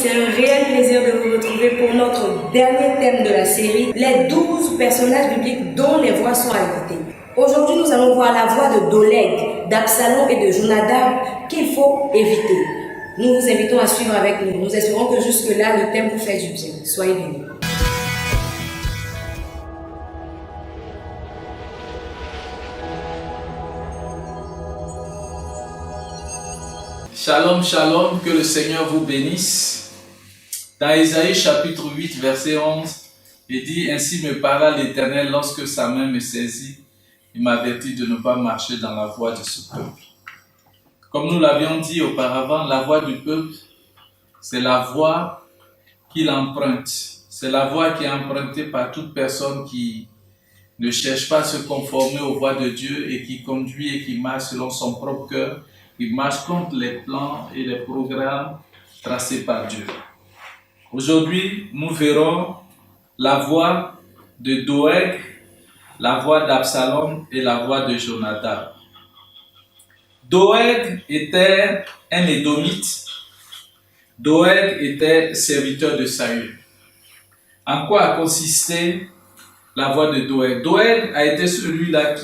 c'est un réel plaisir de vous retrouver pour notre dernier thème de la série, les 12 personnages bibliques dont les voix sont à écouter. Aujourd'hui, nous allons voir la voix de Doeg, d'Absalom et de Jonadab qu'il faut éviter. Nous vous invitons à suivre avec nous. Nous espérons que jusque-là, le thème vous fait du bien. Soyez bénis. Shalom, shalom, que le Seigneur vous bénisse. Dans Ésaïe chapitre 8, verset 11, il dit « Ainsi me parla l'Éternel lorsque sa main me saisit, il m'avertit de ne pas marcher dans la voie de ce peuple. » Comme nous l'avions dit auparavant, la voie du peuple, c'est la voie qu'il emprunte. C'est la voie qui est empruntée par toute personne qui ne cherche pas à se conformer aux voies de Dieu et qui conduit et qui marche selon son propre cœur. Il marche contre les plans et les programmes tracés par Dieu. Aujourd'hui, nous verrons la voix de Doeg, la voix d'Absalom et la voix de Jonadab. Doeg était un Édomite. Doeg était serviteur de Saül. En quoi a consisté la voix de Doeg? Doeg a été celui-là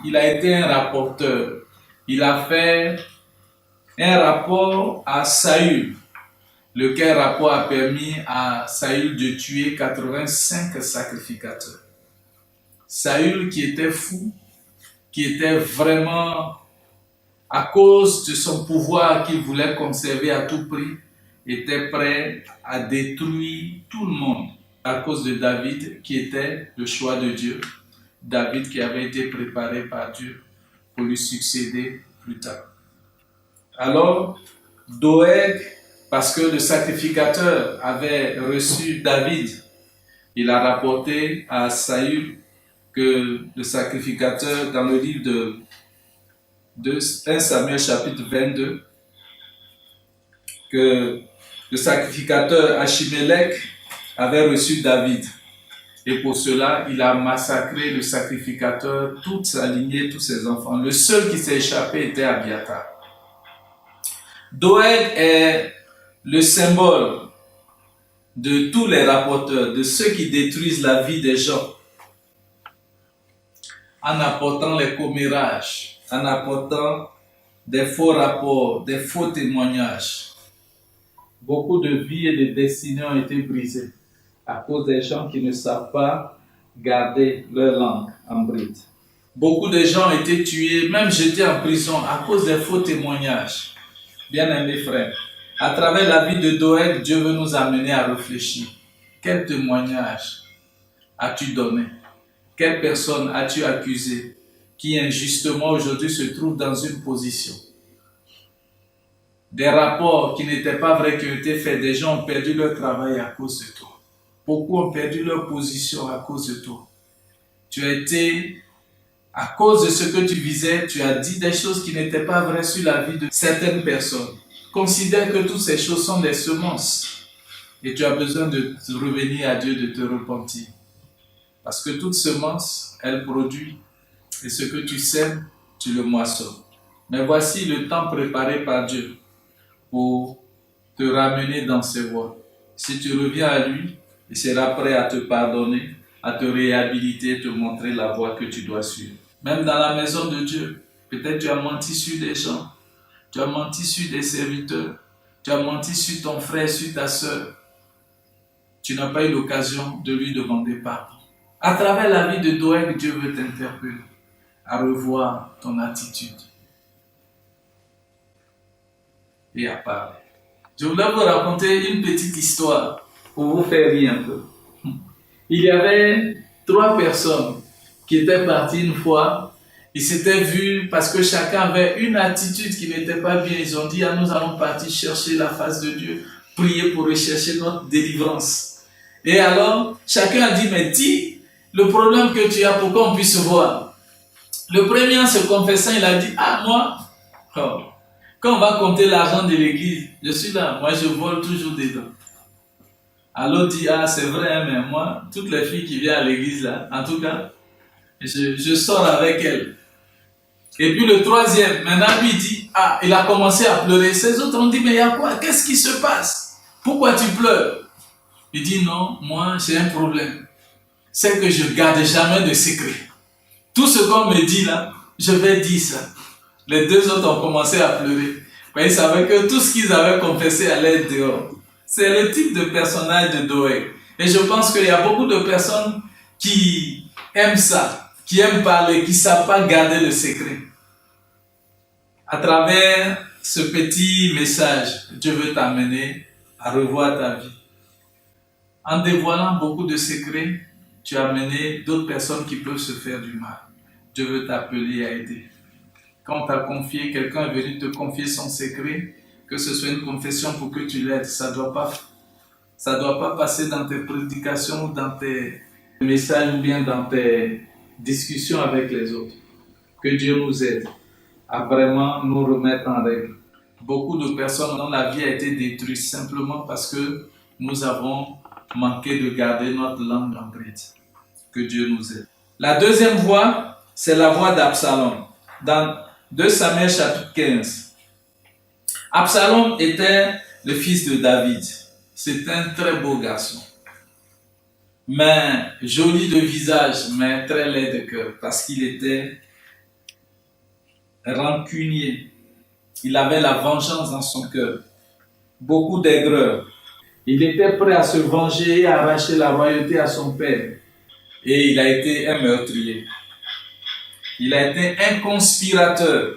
il a été un rapporteur. Il a fait un rapport à Saül, lequel rapport a permis à Saül de tuer 85 sacrificateurs. Saül qui était fou, qui était vraiment, à cause de son pouvoir qu'il voulait conserver à tout prix, était prêt à détruire tout le monde à cause de David qui était le choix de Dieu. David qui avait été préparé par Dieu pour lui succéder plus tard. Alors, Doeg, parce que le sacrificateur avait reçu David, il a rapporté à Saül que le sacrificateur, dans le livre de 1 Samuel chapitre 22, que le sacrificateur Achimélec avait reçu David. Et pour cela, il a massacré le sacrificateur, toute sa lignée, tous ses enfants. Le seul qui s'est échappé était Abiathar. Doeg est le symbole de tous les rapporteurs, de ceux qui détruisent la vie des gens en apportant les commérages, en apportant des faux rapports, des faux témoignages. Beaucoup de vies et de destinées ont été brisées à cause des gens qui ne savent pas garder leur langue en bride. Beaucoup de gens ont été tués, même jetés en prison à cause des faux témoignages. Bien-aimés frères, à travers la vie de Doeg, Dieu veut nous amener à réfléchir. Quel témoignage as-tu donné? Quelle personne as-tu accusé qui injustement aujourd'hui se trouve dans une position? Des rapports qui n'étaient pas vrais qui ont été faits, des gens ont perdu leur travail à cause de toi. Beaucoup ont perdu leur position à cause de toi. Tu as été, à cause de ce que tu visais, tu as dit des choses qui n'étaient pas vraies sur la vie de certaines personnes. Considère que toutes ces choses sont des semences. Et tu as besoin de revenir à Dieu, de te repentir. Parce que toute semence, elle produit. Et ce que tu sèmes, tu le moissonnes. Mais voici le temps préparé par Dieu pour te ramener dans ses voies. Si tu reviens à lui, il sera prêt à te pardonner, à te réhabiliter, te montrer la voie que tu dois suivre. Même dans la maison de Dieu, peut-être tu as menti sur des gens, tu as menti sur des serviteurs, tu as menti sur ton frère, sur ta soeur. Tu n'as pas eu l'occasion de lui demander pardon. À travers la vie de Doeg, Dieu veut t'interpeller à revoir ton attitude et à parler. Je voulais vous raconter une petite histoire pour vous faire rire un peu. Il y avait 3 personnes qui étaient parties une fois. Ils s'étaient vus parce que chacun avait une attitude qui n'était pas bien. Ils ont dit, ah, nous allons partir chercher la face de Dieu, prier pour rechercher notre délivrance. Et alors, chacun a dit, mais dis le problème que tu as pour qu'on puisse voir. Le premier en se confessant, il a dit, ah moi, quand on va compter l'argent de l'église, je suis là, moi je vole toujours dedans. Alors dit, ah c'est vrai, hein, mais moi, toutes les filles qui viennent à l'église là, en tout cas, je sors avec elles. Et puis le troisième, maintenant lui dit, ah, il a commencé à pleurer. Ces autres ont dit, mais il y a quoi? Qu'est-ce qui se passe? pourquoi tu pleures? Il dit non, moi j'ai un problème. C'est que je garde jamais de secret. Tout ce qu'on me dit là, je vais dire ça. Les deux autres ont commencé à pleurer. Ils savaient que tout ce qu'ils avaient confessé allait être dehors. C'est le type de personnage de Doeg. Et je pense qu'il y a beaucoup de personnes qui aiment ça, qui aiment parler, qui ne savent pas garder le secret. À travers ce petit message, Dieu veut t'amener à revoir ta vie. En dévoilant beaucoup de secrets, tu as amené d'autres personnes qui peuvent se faire du mal. Dieu veut t'appeler à aider. Quand tu as confié, quelqu'un est venu te confier son secret, que ce soit une confession pour que tu l'aides, ça ne doit pas passer dans tes prédications, dans tes messages ou bien dans tes discussions avec les autres. Que Dieu nous aide à vraiment nous remettre en règle. Beaucoup de personnes dont la vie a été détruite simplement parce que nous avons manqué de garder notre langue en bride. Que Dieu nous aide. La deuxième voie, c'est la voie d'Absalom. Dans 2 Samuel chapitre 15. Absalom était le fils de David. C'était un très beau garçon. Mais joli de visage, mais très laid de cœur, parce qu'il était rancunier. Il avait la vengeance dans son cœur. Beaucoup d'aigreur. Il était prêt à se venger et à arracher la royauté à son père. Et il a été un meurtrier. Il a été un conspirateur.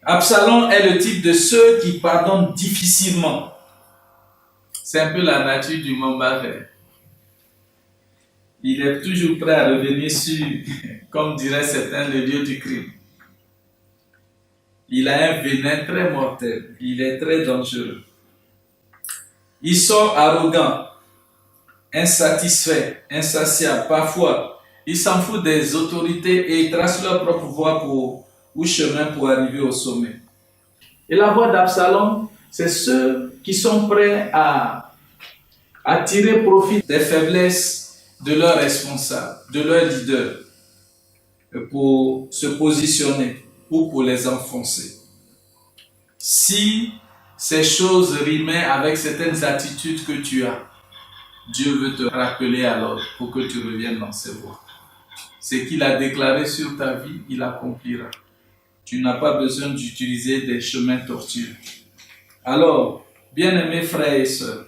Absalom est le type de ceux qui pardonnent difficilement. C'est un peu la nature du Mombavais. Il est toujours prêt à revenir sur, comme diraient certains, le lieu du crime. Il a un venin très mortel. Il est très dangereux. Ils sont arrogants, insatisfaits, insatiables. Parfois, ils s'en foutent des autorités et ils tracent leur propre voie ou chemin pour arriver au sommet. Et la voie d'Absalom, c'est ceux qui sont prêts à tirer profit des faiblesses de leurs responsables, de leurs leaders, pour se positionner ou pour les enfoncer. Si ces choses rimaient avec certaines attitudes que tu as, Dieu veut te rappeler alors pour que tu reviennes dans ses voies. Ce qu'il a déclaré sur ta vie, il accomplira. Tu n'as pas besoin d'utiliser des chemins tortueux. Alors, bien-aimés frères et sœurs,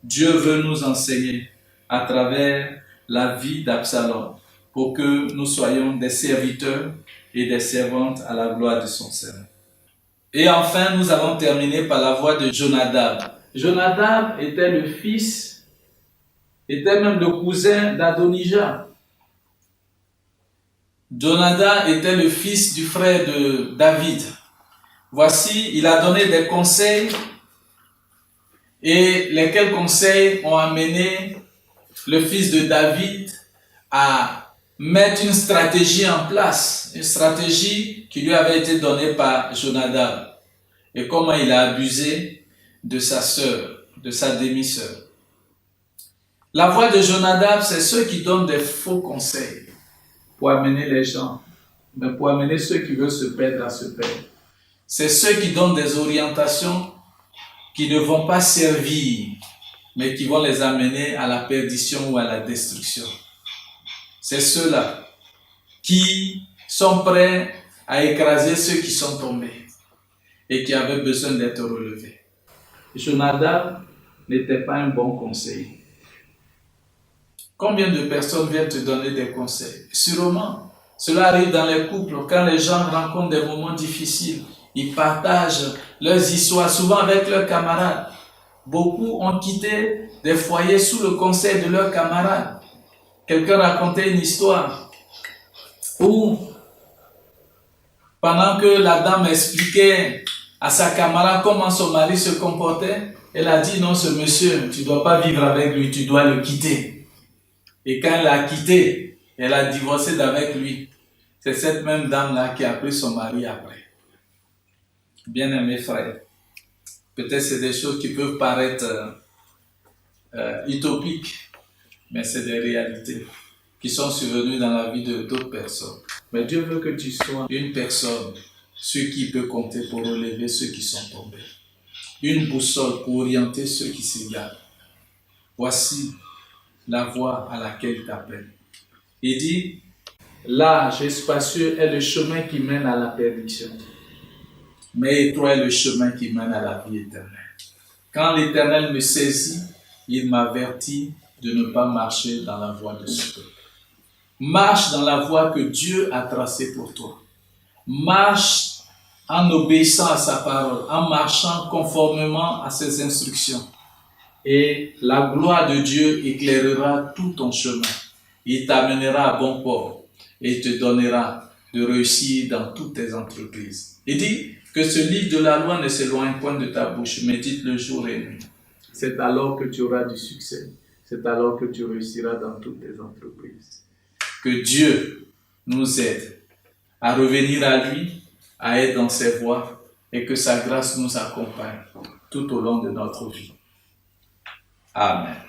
Dieu veut nous enseigner à travers la vie d'Absalom pour que nous soyons des serviteurs et des servantes à la gloire de son Seigneur. Et enfin, nous allons terminer par la voix de Jonadab. Jonadab était le fils, était même le cousin d'Adonijah. Jonadab était le fils du frère de David. Voici, il a donné des conseils et lesquels conseils ont amené le fils de David à mettre une stratégie en place, une stratégie qui lui avait été donnée par Jonadab. Et comment il a abusé de sa sœur, de sa demi-sœur. La voix de Jonadab, c'est ceux qui donnent des faux conseils pour amener les gens, mais pour amener ceux qui veulent se perdre à se perdre. C'est ceux qui donnent des orientations qui ne vont pas servir, mais qui vont les amener à la perdition ou à la destruction. C'est ceux-là qui sont prêts à écraser ceux qui sont tombés et qui avaient besoin d'être relevés. Jonadab n'était pas un bon conseiller. Combien de personnes viennent te donner des conseils? Sûrement, cela arrive dans les couples, quand les gens rencontrent des moments difficiles, ils partagent leurs histoires, souvent avec leurs camarades. Beaucoup ont quitté des foyers sous le conseil de leurs camarades. Quelqu'un racontait une histoire où, pendant que la dame expliquait à sa camarade comment son mari se comportait, elle a dit non, ce monsieur, tu ne dois pas vivre avec lui, tu dois le quitter. Et quand elle l'a quitté, elle a divorcé d'avec lui. C'est cette même dame-là qui a pris son mari après. Bien-aimés frères, peut-être c'est des choses qui peuvent paraître utopiques, mais c'est des réalités qui sont survenues dans la vie de d'autres personnes. Mais Dieu veut que tu sois une personne sur qui il peut compter pour relever ceux qui sont tombés. une boussole pour orienter ceux qui s'égarent. Voici la voie à laquelle il t'appelle. Il dit, large et spacieux est le chemin qui mène à la perdition, mais étroit est le chemin qui mène à la vie éternelle. Quand l'Éternel me saisit, il m'avertit de ne pas marcher dans la voie de ce peuple. Marche dans la voie que Dieu a tracée pour toi. Marche en obéissant à sa parole, en marchant conformément à ses instructions. Et la gloire de Dieu éclairera tout ton chemin. Il t'amènera à bon port et te donnera de réussir dans toutes tes entreprises. Il dit que ce livre de la loi ne s'éloigne point de ta bouche, médite-le jour et nuit. C'est alors que tu auras du succès. C'est alors que tu réussiras dans toutes tes entreprises. Que Dieu nous aide à revenir à lui, à être dans ses voies et que sa grâce nous accompagne tout au long de notre vie. Amen.